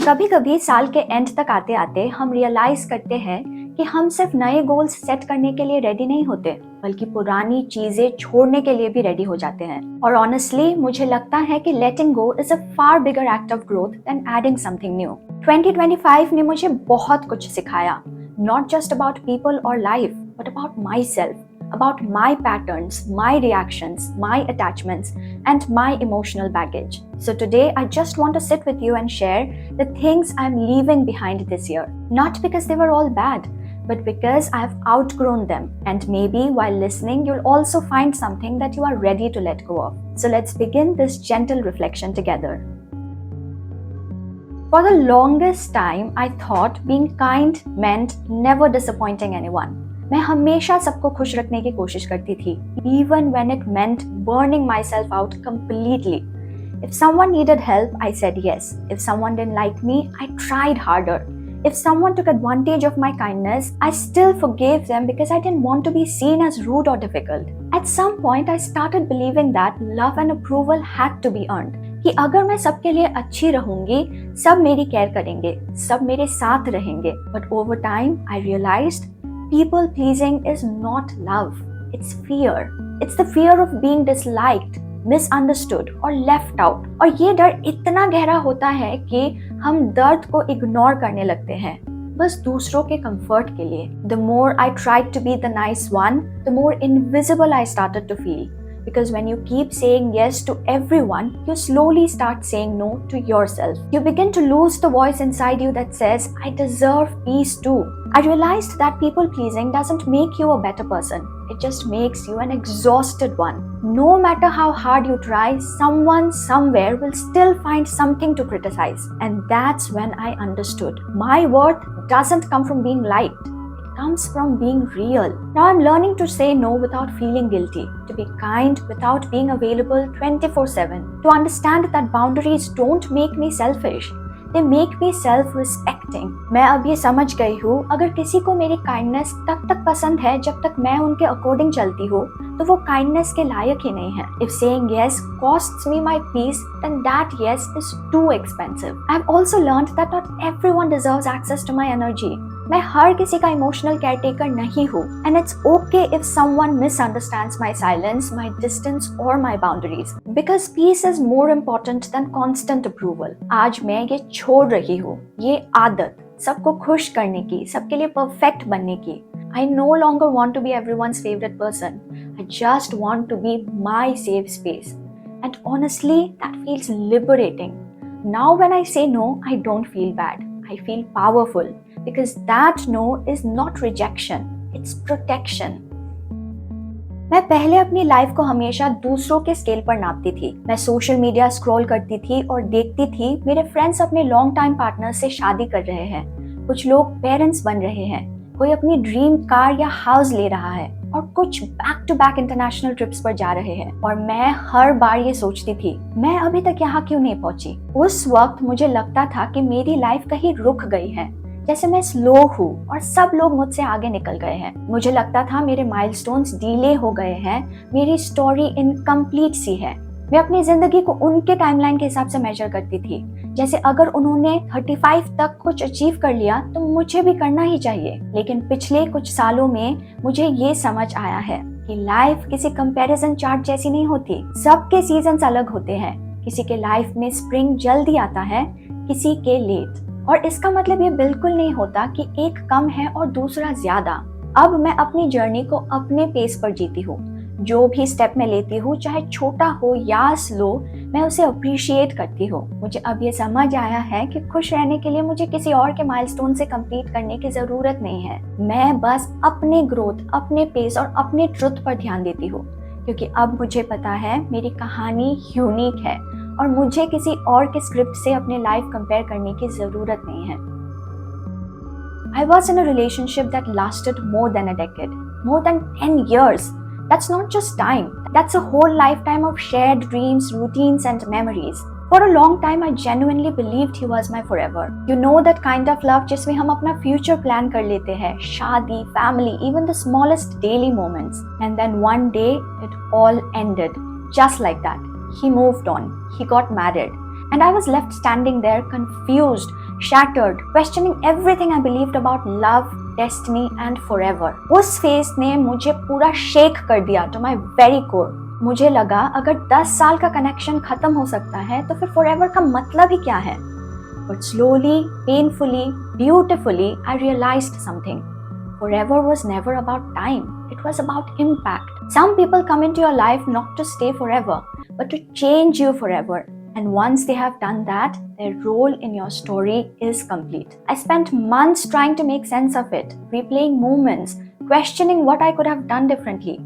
कभी कभी साल के एंड तक आते आते हम रियलाइज करते हैं कि हम सिर्फ नए गोल्स सेट करने के लिए रेडी नहीं होते, बल्कि पुरानी चीजें छोड़ने के लिए भी रेडी हो जाते हैं। और ऑनेस्टली मुझे लगता है कि letting go is a far bigger act of growth than adding something new. 2025 ने मुझे बहुत कुछ सिखाया, नॉट जस्ट अबाउट पीपल और life, but about myself, about my patterns, my reactions, my attachments, and my emotional baggage. So today, I just want to sit with you and share the things I'm leaving behind this year. Not because they were all bad, but because I've outgrown them. And maybe while listening, you'll also find something that you are ready to let go of. So let's begin this gentle reflection together. For the longest time, I thought being kind meant never disappointing anyone. मैं हमेशा सबको खुश रखने की कोशिश करती थी, even when it meant burning myself out completely. If someone needed help, I said yes. If someone didn't like me, I tried harder. If someone took advantage of my kindness, I still forgave them because I didn't want to be seen as rude or difficult. At some point, I started believing that love and approval had to be earned. कि अगर मैं सबके लिए अच्छी रहूंगी, सब मेरी care करेंगे, सब मेरे साथ रहेंगे. But over time, I realized people pleasing is not love, it's fear. It's the fear of being disliked, misunderstood or left out. और ये डर इतना गहरा होता है कि हम दर्द को इग्नोर करने लगते हैं, बस दूसरों के कंफर्ट के लिए. The more I tried to be the nice one, the more invisible I started to feel. Because when you keep saying yes to everyone, you slowly start saying no to yourself. You begin to lose the voice inside you that says, I deserve peace too. I realized that people pleasing doesn't make you a better person. It just makes you an exhausted one. No matter how hard you try, someone somewhere will still find something to criticize. And that's when I understood. My worth doesn't come from being liked. Comes from being real. Now I'm learning to say no without feeling guilty, to be kind without being available 24/7, to understand that boundaries don't make me selfish, they make me self-respecting. मैं अब ये समझ गई हूँ, अगर किसी को मेरी kindness तब तक पसंद है जब तक मैं उनके according चलती हूँ, तो वो kindness के लायक ही नहीं है. If saying yes costs me my peace, then that yes is too expensive. I've also learned that not everyone deserves access to my energy. मैं हर किसी का इमोशनल केयरटेकर नहीं हूँ, and it's okay if someone misunderstands my silence, my distance or my boundaries, because peace is more important than constant approval. आज मैं ये छोड़ रही हूँ, ये आदत सबको खुश करने की, सबके लिए परफेक्ट बनने की. I no longer want to be everyone's favorite person. I just want to be my safe space. And honestly, that feels liberating. Now when I say no, I don't feel bad. I feel powerful. Because that no is not rejection, it's protection. मैं पहले अपनी life को हमेशा दूसरों के scale पर नापती थी. मैं सोशल मीडिया स्क्रॉल करती थी और देखती थी मेरे फ्रेंड्स अपने लॉन्ग टाइम पार्टनर से शादी कर रहे हैं, कुछ लोग पेरेंट्स बन रहे हैं, कोई अपनी ड्रीम कार या हाउस ले रहा है, और कुछ back to back international trips पर जा रहे हैं. और मैं हर बार ये सोचती थी, मैं अभी तक यहाँ क्यों नहीं पहुंची. उस वक्त मुझे लगता था कि मेरी लाइफ कहीं रुक गई है, जैसे मैं स्लो हूँ और सब लोग मुझसे आगे निकल गए हैं. मुझे लगता था मेरे माइलस्टोन्स डिले हो गए हैं, मेरी स्टोरी इनकम्प्लीट सी है. मैं अपनी जिंदगी को उनके टाइमलाइन के हिसाब से मेजर करती थी, जैसे अगर उन्होंने 35 तक कुछ अचीव कर लिया तो मुझे भी करना ही चाहिए. लेकिन पिछले कुछ सालों में मुझे ये समझ आया है कि लाइफ किसी कंपैरिजन चार्ट जैसी नहीं होती. सबके सीजन्स अलग होते हैं. किसी के लाइफ में स्प्रिंग जल्दी आता है, किसी के लेट. और इसका मतलब ये बिल्कुल नहीं होता कि एक कम है और दूसरा ज्यादा. अब मैं अपनी जर्नी को अपने पेस पर जीती हूँ. जो भी स्टेप मैं लेती हूँ, चाहे छोटा हो या स्लो, मैं उसे अप्रिशिएट करती हूँ. मुझे अब ये समझ आया है कि खुश रहने के लिए मुझे किसी और के माइलस्टोन से कंप्लीट करने की जरूरत नहीं है. मैं बस अपने ग्रोथ, अपने पेस और अपने ट्रुथ पर ध्यान देती हूँ, क्योंकि अब मुझे पता है मेरी कहानी यूनिक है और मुझे किसी और के स्क्रिप्ट से अपने लाइफ कंपेयर करने की जरूरत नहीं है. I was in a relationship that lasted more than a decade, more than 10 years. That's not just time. That's a whole lifetime of shared dreams, routines and memories. For a long time, I genuinely believed he was my forever. You know that kind of love जिसमें हम अपना future plan कर लेते हैं, शादी, family, even the smallest daily moments. And then one day, it all ended, just like that. He moved on. He got married. And I was left standing there confused, shattered, questioning everything I believed about love, destiny and forever. उस phase ने मुझे पूरा shake कर दिया to my very core. मुझे लगा अगर 10 साल का कनेक्शन खत्म हो सकता है तो फिर forever का मतलब ही क्या है? But slowly, painfully, beautifully, I realized something. Forever was never about time. It was about impact. Some people come into your life not to stay forever, but to change you forever. And once they have done that, their role in your story is complete. I spent months trying to make sense of it, replaying moments, questioning what I could have done differently.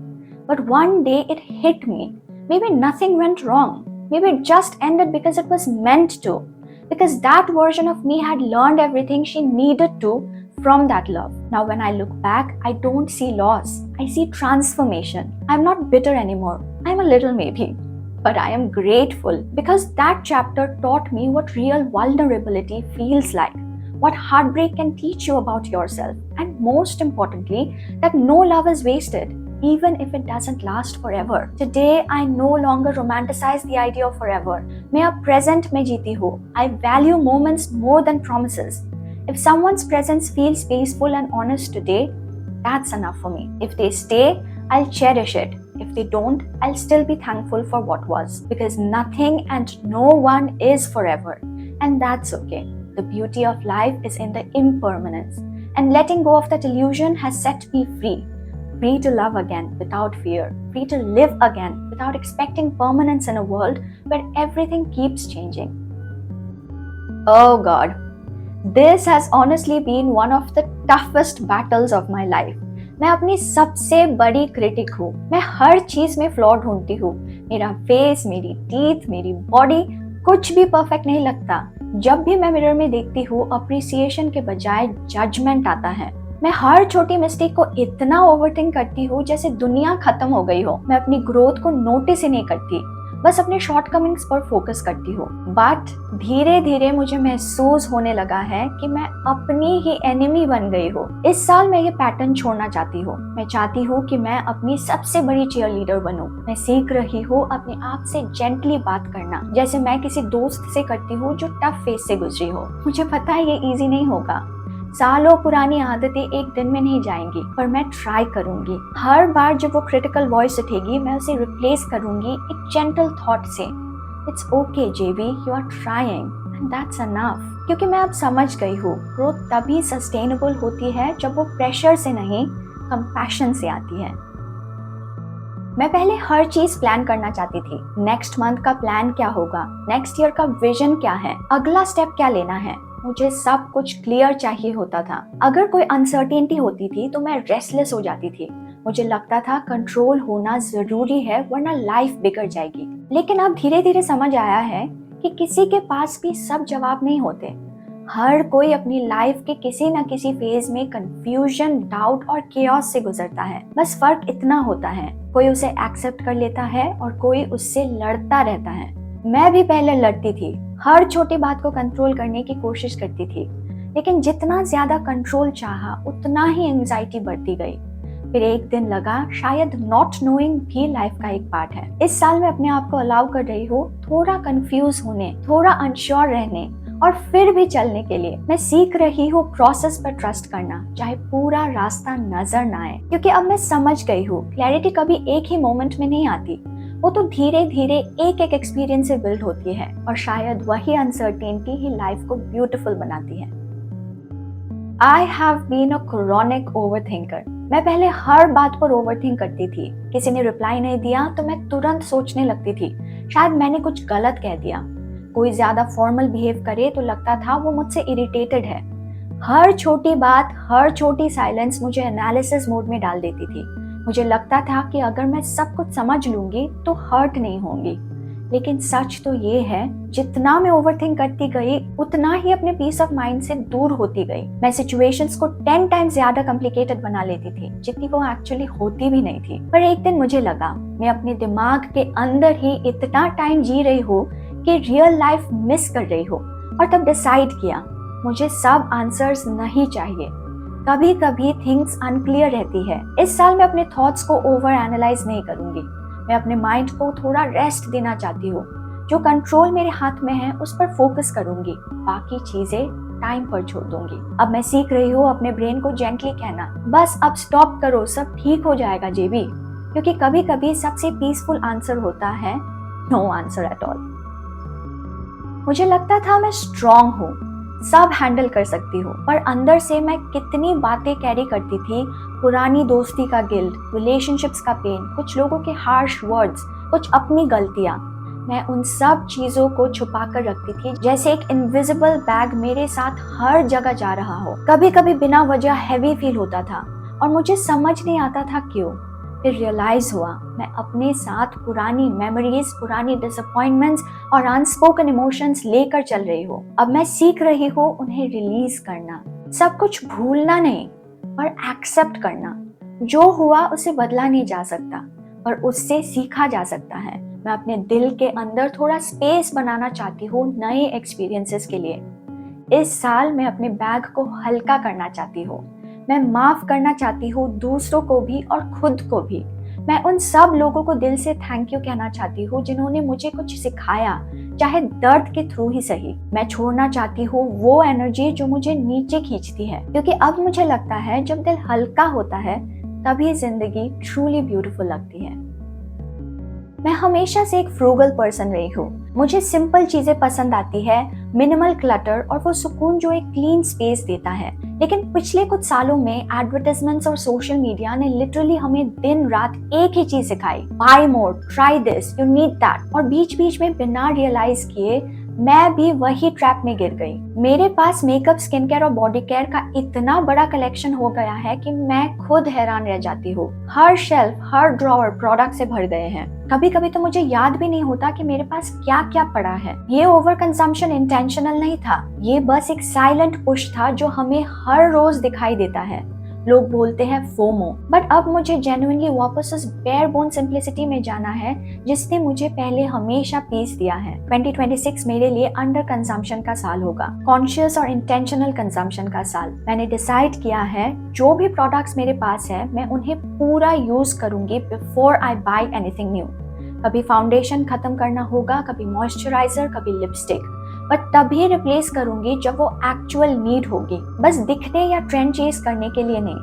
But one day it hit me. Maybe nothing went wrong. Maybe it just ended because it was meant to. Because that version of me had learned everything she needed to from that love. Now when I look back, I don't see loss. I see transformation. I'm not bitter anymore. I'm a little maybe. But I am grateful because that chapter taught me what real vulnerability feels like, what heartbreak can teach you about yourself, and most importantly, that no love is wasted, even if it doesn't last forever. Today, I no longer romanticize the idea of forever. मैं अब present में जीती हूँ. I value moments more than promises. If someone's presence feels peaceful and honest today, that's enough for me. If they stay, I'll cherish it. If they don't, I'll still be thankful for what was. Because nothing and no one is forever. And that's okay. The beauty of life is in the impermanence. And letting go of that illusion has set me free. Free to love again without fear. Free to live again without expecting permanence in a world where everything keeps changing. Oh God. This has honestly been one of the toughest battles of my life. मैं अपनी सबसे बड़ी critic हूँ. मैं हर चीज में flaw ढूंढती हूँ. मेरा फेस, मेरी टीथ, मेरी बॉडी, कुछ भी परफेक्ट नहीं लगता. जब भी मैं मिरर में देखती हूँ, अप्रिसिएशन के बजाय जजमेंट आता है. मैं हर छोटी मिस्टेक को इतना ओवरथिंक करती हूँ जैसे दुनिया खत्म हो गई हो. मैं अपनी ग्रोथ को नोटिस ही नहीं करती, बस अपने शॉर्टकमिंग्स पर फोकस करती हूँ. बट धीरे धीरे मुझे महसूस होने लगा है कि मैं अपनी ही एनिमी बन गई हूँ. इस साल मैं ये पैटर्न छोड़ना चाहती हूँ. मैं चाहती हूँ कि मैं अपनी सबसे बड़ी चीयर लीडर बनूं. मैं सीख रही हूँ अपने आप से जेंटली बात करना, जैसे मैं किसी दोस्त से करती हूँ जो टफ फेज से गुजरी हो. मुझे पता है ये इजी नहीं होगा. सालों पुरानी आदतें एक दिन में नहीं जाएंगी, पर मैं ट्राई करूंगी. हर बार जब वो क्रिटिकल वॉइस उठेगी, मैं उसे रिप्लेस करूंगी एक जेंटल थॉट से. It's okay JB, you are trying and that's enough. क्योंकि मैं अब समझ गई हूँ, ग्रोथ तभी सस्टेनेबल होती है जब वो प्रेशर से नहीं, कंपैशन से आती है. मैं पहले हर चीज प्लान करना चाहती थी. नेक्स्ट मंथ का प्लान क्या होगा, नेक्स्ट ईयर का विजन क्या है, अगला स्टेप क्या लेना है. मुझे सब कुछ क्लियर चाहिए होता था. अगर कोई अनसर्टेनिटी होती थी तो मैं रेस्टलेस हो जाती थी. मुझे लगता था कंट्रोल होना जरूरी है वरना लाइफ बिगड़ जाएगी. लेकिन अब धीरे धीरे समझ आया है कि किसी के पास भी सब जवाब नहीं होते. हर कोई अपनी लाइफ के किसी न किसी फेज में कंफ्यूजन, डाउट और केओस से गुजरता है. बस फर्क इतना होता है, कोई उसे एक्सेप्ट कर लेता है और कोई उससे लड़ता रहता है. मैं भी पहले लड़ती थी, हर छोटी बात को कंट्रोल करने की कोशिश करती थी. लेकिन जितना ज्यादा कंट्रोल चाहा, उतना ही एंजाइटी बढ़ती गई. फिर एक दिन लगा शायद नॉट नोइंग भी लाइफ का एक पार्ट है. इस साल मैं अपने आप को अलाउ कर रही हूँ थोड़ा कंफ्यूज होने, थोड़ा अनश्योर रहने और फिर भी चलने के लिए. मैं सीख रही हूँ प्रोसेस पर ट्रस्ट करना, चाहे पूरा रास्ता नजर ना आए. क्योंकि अब मैं समझ गई हूँ क्लैरिटी कभी एक ही मोमेंट में नहीं आती. वो तो धीरे धीरे एक एक एक्सपीरियंस से बिल्ड होती है. और शायद वही अनसर्टेनिटी ही लाइफ को ब्यूटीफुल बनाती है. I have been a chronic overthinker. मैं पहले हर बात पर ओवरथिंक करती थी. किसी ने रिप्लाई नहीं दिया तो मैं तुरंत सोचने लगती थी शायद मैंने कुछ गलत कह दिया. कोई ज्यादा फॉर्मल बिहेव करे तो लगता था वो मुझसे इरिटेटेड है. हर छोटी बात, हर छोटी साइलेंस मुझे एनालिसिस मोड में डाल देती थी. मुझे लगता था कि अगर मैं सब कुछ समझ लूंगी तो हर्ट नहीं होंगी. लेकिन सच तो ये है, जितना मैं ओवरथिंक करती गई उतना ही अपने पीस ऑफ माइंड से दूर होती गई. मैं सिचुएशंस को 10 टाइम्स ज्यादा कॉम्प्लिकेटेड बना लेती थी, जितनी वो एक्चुअली होती भी नहीं थी. पर एक दिन मुझे लगा मैं अपने दिमाग के अंदर ही इतना टाइम जी रही हूँ कि रियल लाइफ मिस कर रही हूँ. और तब डिसाइड किया मुझे सब आंसर्स नहीं चाहिए. कभी कभी थिंग्स अनक्लियर रहती है. इस साल मैं अपने थॉट्स को ओवर एनालाइज नहीं करूंगी. मैं अपने माइंड को थोड़ा रेस्ट देना चाहती हूँ. जो कंट्रोल मेरे हाथ में है उस पर फोकस करूंगी. बाकी चीजें टाइम पर छोड़ दूंगी। अब मैं सीख रही हूँ अपने ब्रेन को जेंटली कहना, बस अब स्टॉप करो, सब ठीक हो जाएगा जेबी। क्योंकि कभी कभी सबसे पीसफुल आंसर होता है नो आंसर एट ऑल। मुझे लगता था मैं स्ट्रांग हूँ, सब हैंडल कर सकती हूँ, पर अंदर से मैं कितनी बातें कैरी करती थी। पुरानी दोस्ती का गिल्ट, रिलेशनशिप्स का पेन, कुछ लोगों के हार्श वर्ड्स, कुछ अपनी गलतियाँ। मैं उन सब चीजों को छुपा कर रखती थी, जैसे एक इनविजिबल बैग मेरे साथ हर जगह जा रहा हो। कभी कभी बिना वजह हैवी फील होता था और मुझे समझ नहीं आता था क्यों। फिर रियलाइज हुआ मैं अपने साथ पुरानी मेमोरीज, पुरानी डिसअपॉइंटमेंट्स और अनस्पोकन इमोशंस लेकर चल रही हूँ। अब मैं सीख रही हूँ उन्हें रिलीज करना, सब कुछ भूलना नहीं पर एक्सेप्ट करना। जो हुआ उसे बदला नहीं जा सकता, पर उससे सीखा जा सकता है। मैं अपने दिल के अंदर थोड़ा स्पेस बनाना चाहती हूँ नए एक्सपीरियंसेस के लिए। इस साल मैं अपने बैग को हल्का करना चाहती हूँ। मैं माफ करना चाहती हूँ दूसरों को भी और खुद को भी। मैं उन सब लोगों को दिल से थैंक यू कहना चाहती हूँ जिन्होंने मुझे कुछ सिखाया, चाहे दर्द के थ्रू ही सही। मैं छोड़ना चाहती हूँ वो एनर्जी जो मुझे नीचे खींचती है, क्योंकि अब मुझे लगता है जब दिल हल्का होता है तभी जिंदगी ट्रूली ब्यूटीफुल लगती है। मैं हमेशा से एक फ्रूगल पर्सन रही हूँ। मुझे सिंपल चीजें पसंद आती है, मिनिमल क्लटर और वो सुकून जो एक क्लीन स्पेस देता है। लेकिन पिछले कुछ सालों में एडवर्टाइजमेंट्स और सोशल मीडिया ने लिटरली हमें दिन रात एक ही चीज सिखाई, buy more, try this, you need that. और बीच बीच में बिना रियलाइज किए मैं भी वही ट्रैप में गिर गई। मेरे पास मेकअप, स्किन केयर और बॉडी केयर का इतना बड़ा कलेक्शन हो गया है कि मैं खुद हैरान रह जाती हूँ। हर शेल्फ, हर ड्रॉअर प्रोडक्ट से भर गए हैं। कभी कभी तो मुझे याद भी नहीं होता कि मेरे पास क्या क्या पड़ा है। ये ओवर कंजम्पशन इंटेंशनल नहीं था, ये बस एक साइलेंट पुश था जो हमें हर रोज दिखाई देता है। लोग बोलते हैं फोमो, बट अब मुझे जेन्युइनली वापस उस बेयर बोन सिंप्लिसिटी में जाना है जिसने मुझे पहले हमेशा पीस दिया है। 2026 मेरे लिए अंडर कंजम्पशन का साल होगा, कॉन्शियस और इंटेंशनल कंजम्पशन का साल। मैंने डिसाइड किया है जो भी प्रोडक्ट्स मेरे पास है मैं उन्हें पूरा यूज करूंगी before I buy anything new. कभी फाउंडेशन खत्म करना होगा, कभी मॉइस्चराइजर, कभी लिपस्टिक, बट तभी रिप्लेस करूंगी जब वो एक्चुअल नीड होगी, बस दिखने या ट्रेंड चेज करने के लिए नहीं।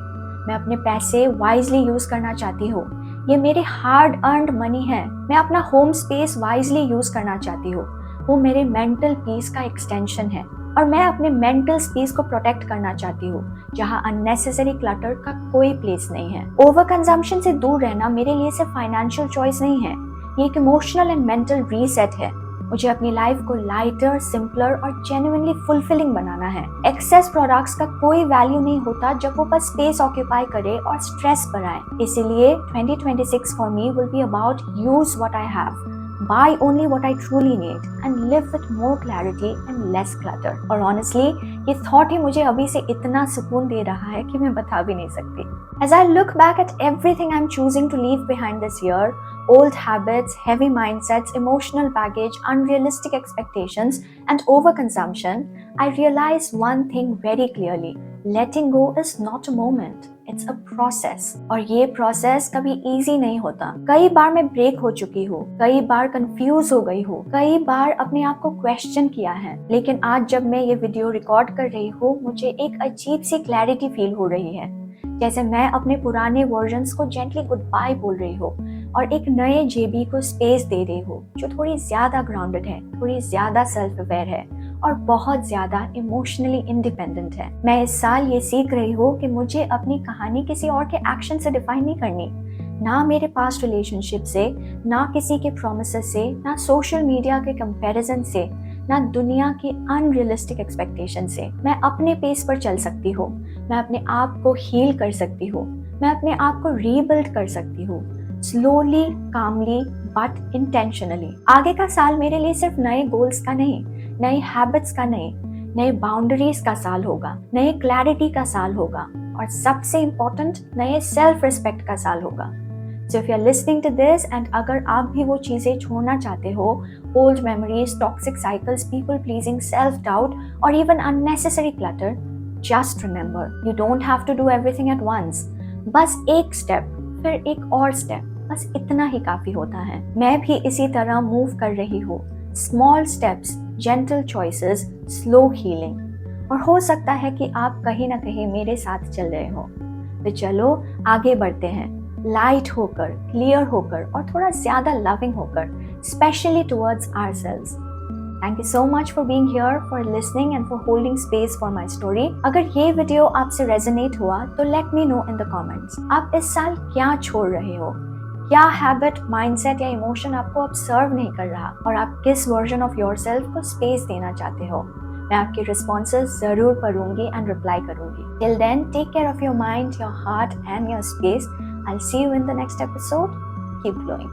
मैं अपने पैसे वाइजली यूज करना चाहती हूँ, ये मेरे हार्ड अर्नड मनी है। मैं अपना होम स्पेस वाइजली यूज करना चाहती हूँ, वो मेरे मेंटल पीस का एक्सटेंशन है। और मैं अपने मेंटल स्पेस को प्रोटेक्ट करना चाहती हूँ जहाँ अननेसेसरी क्लटर का कोई प्लेस नहीं है। ओवर कंजम्पशन से दूर रहना मेरे लिए सिर्फ फाइनेंशियल चॉइस नहीं है, ये एक इमोशनल एंड मेंटल रीसेट है। मुझे अपनी लाइफ को लाइटर, सिंपलर और जेन्युइनली फुलफिलिंग बनाना है। एक्सेस प्रोडक्ट्स का कोई वैल्यू नहीं होता जब वो बस स्पेस ऑक्यूपाई करे और स्ट्रेस बढ़ाए। इसीलिए 2026 for me will be about use what I have, buy only what I truly need and live with more clarity and less clutter। और honestly ये thought ही मुझे अभी से इतना सुकून दे रहा है कि मैं बता भी नहीं सकती। As I look back at everything I'm choosing to leave behind this year, old habits, heavy mindsets, emotional baggage, unrealistic expectations and overconsumption, I realize one thing very clearly: letting go is not a moment, it's a process। और ये process कभी easy नहीं होता। कई बार मैं break हो चुकी हूँ, कई बार कंफ्यूज हो गई हूँ, कई बार अपने आप को क्वेश्चन किया है। लेकिन आज जब मैं ये वीडियो रिकॉर्ड कर रही हूँ मुझे एक अजीब सी क्लैरिटी फील हो रही है, जैसे मैं अपने पुराने वर्जन्स को जेंटली गुड बाय बोल रही हूँ और एक नए जेबी को स्पेस दे रही हूँ जो थोड़ी ज्यादा ग्राउंडेड है, थोड़ी ज्यादा सेल्फ अवेयर है और बहुत ज्यादा इमोशनली इंडिपेंडेंट है। मैं इस साल ये सीख रही हूँ कि मुझे अपनी कहानी किसी और के एक्शन से डिफाइन नहीं करनी, ना मेरे पास्ट रिलेशनशिप से, ना किसी के प्रोमिसेस से, ना सोशल मीडिया के कंपैरिजन से, ना दुनिया की अनरियलिस्टिक एक्सपेक्टेशन से। मैं अपने पेस पर चल सकती हूँ, मैं अपने आप को हील कर सकती हूँ, मैं अपने आप को रीबिल्ड कर सकती हूँ, स्लोली, कामली बट इंटेंशनली। आगे का साल मेरे लिए सिर्फ नए गोल्स का नहीं, नए हैबिट्स का नहीं, नए बाउंड्रीज का साल होगा, नए क्लैरिटी का साल होगा और सबसे इम्पोर्टेंट नए सेल्फ रिस्पेक्ट का साल होगा। So if you're listening to this and अगर आप भी वो चीजें छोड़ना चाहते हो, old memories, toxic cycles, people pleasing, self doubt or even unnecessary clutter, just remember you don't have to do everything at once। बस एक स्टेप, फिर एक और स्टेप, बस इतना ही काफी होता है। मैं भी इसी तरह मूव कर रही हूँ, small steps, gentle choices, slow healing। और हो सकता है कि आप कहीं ना कहीं मेरे साथ चल रहे हो। तो चलो आगे बढ़ते हैं, लाइट होकर, क्लियर होकर और थोड़ा ज़्यादा लविंग होकर, specially towards ourselves. Thank you so much for being here, for listening and for holding space for my story. अगर ये वीडियो आपसे रेजोनेट हुआ तो let me know in the comments. आप इस साल क्या छोड़ रहे हो, क्या हैबिट, माइंडसेट या इमोशन आपको अब सर्व नहीं कर रहा, और आप किस वर्जन ऑफ योरसेल्फ को स्पेस देना चाहते हो। मैं आपके रिस्पॉन्सेज जरूर पढ़ूंगी एंड रिप्लाई करूंगी। Till then, take care of your mind, your heart and your space. I'll see you in the next episode. Keep glowing.